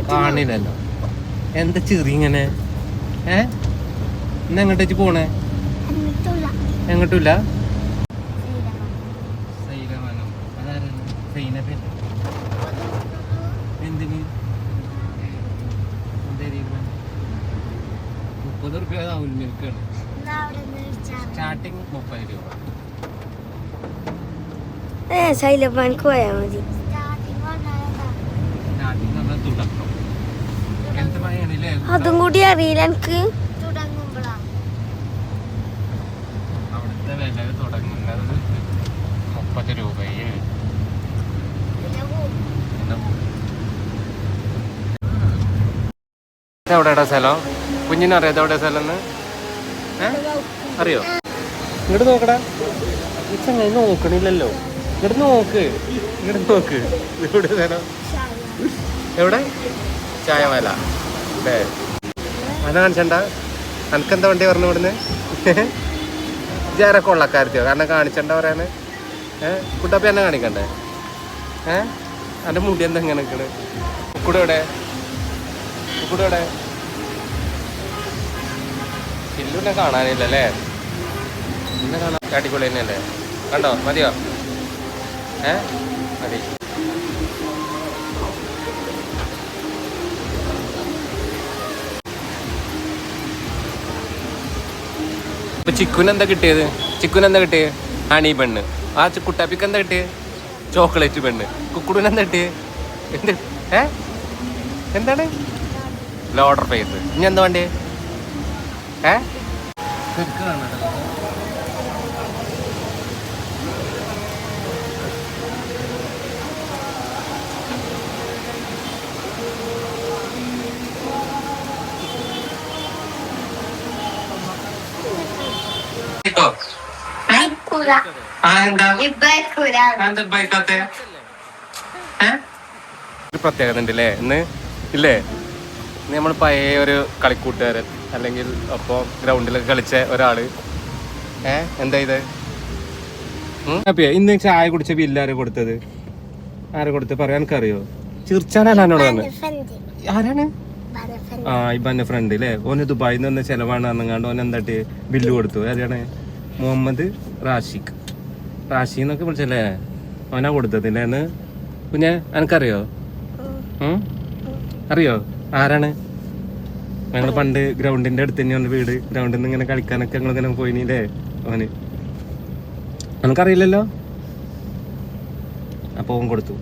കാണില്ലല്ലോ. എന്താ ചെറി ഇങ്ങനെ? ഇന്ന് എങ്ങോട്ടേക്ക് പോണേ? എങ്ങോട്ടില്ല. എന്തിന് 30 രൂപ മിൽക്കാണ്. സ്റ്റാർട്ടിങ് 30 രൂപ. ശൈലപ്പാൻക്ക് പോയാ മതി. അതും കൂടി അറിയില്ല എനിക്ക്. അവിടുത്തെ വില തുടങ്ങുന്നത് 30 രൂപയിൽ. എവിടെയാ സ്ഥലം? കുഞ്ഞിനറിയാം എവിടെ സ്ഥലം എന്ന്? അറിയോ? ഇങ്ങോട്ട് നോക്കടാ. ഇങ്ങനെ നോക്കണില്ലല്ലോ. ഇങ്ങോട്ട് നോക്ക്. ഇവിടെ സ്ഥലം എവിടെ? ചായവാല അല്ലേ? അന കാണിച്ചണ്ട. എനിക്കെന്താ വണ്ടി പറഞ്ഞു ഇവിടുന്ന്? ജാരെ കൊള്ളക്കാരത്തിയോ? കാരണം കാണിച്ചണ്ട പറയാന്. കുട്ടപ്പ എന്നെ കാണിക്കണ്ടേ? എൻ്റെ മുടി എന്താ ഇങ്ങനെ നിൽക്കണ്? ഉക്കുടെ എവിടെ? ചില്ലുന്നെ കാണാനില്ലല്ലേ? പിന്നെ കാണാൻ അടിപൊളി തന്നെയല്ലേ? കണ്ടോ? മതിയോ? മതി. ഇപ്പൊ ചിക്കുനെന്താ കിട്ടിയത്? ഹണി പെണ്ണ്. ആ കുട്ടാപ്പിക്ക് എന്താ കിട്ടിയത്? ചോക്ലേറ്റ് പെണ്ണ്. കുക്കുടുന് എന്താ കിട്ടിയത്? എന്താണ്? Loader phase. ഇനി എന്താ വേണ്ടേ? ഒരു പ്രത്യേകത ഉണ്ടല്ലേ ഇന്ന്? ഇല്ലേ? ഇന്ന് നമ്മൾ പഴയ ഒരു കളിക്കൂട്ടുകാരൻ, അല്ലെങ്കിൽ ഒപ്പം ഗ്രൗണ്ടിലൊക്കെ കളിച്ച ഒരാള്. എന്താ ഇത്? ഇന്ന് ചായ കുടിച്ച ബില്ല് ആരാ കൊടുത്തത്? പറയാൻ എനിക്കറിയോ? ചിർച്ചാനാണ് എന്നോട് വന്നത്. ആരാണ്? ഇബാന്റെ ഫ്രണ്ട് അല്ലേ? ഓന് ദുബായിൽ നിന്ന് വന്ന ചെലവാണ് പറഞ്ഞാണ്ട് ഓൻ എന്താട്ട് ബില്ല് കൊടുത്തു. ആരാണ്? മുഹമ്മദ് റാഷി എന്നൊക്കെ വിളിച്ചല്ലേ? ഓനാ കൊടുത്തതില്ലേന്ന്. കുഞ്ഞെ എനിക്കറിയോ? അറിയോ ആരാണ്? ഞങ്ങൾ പണ്ട് ഗ്രൗണ്ടിന്റെ അടുത്ത് തന്നെയാണ് വീട്. ഗ്രൗണ്ടിൽ നിന്ന് ഇങ്ങനെ കളിക്കാനൊക്കെ ഞങ്ങളിങ്ങനെ പോയില്ലേ ഓന്. എനിക്കറിയില്ലല്ലോ. അപ്പോൾ ഓൻ കൊടുത്തു.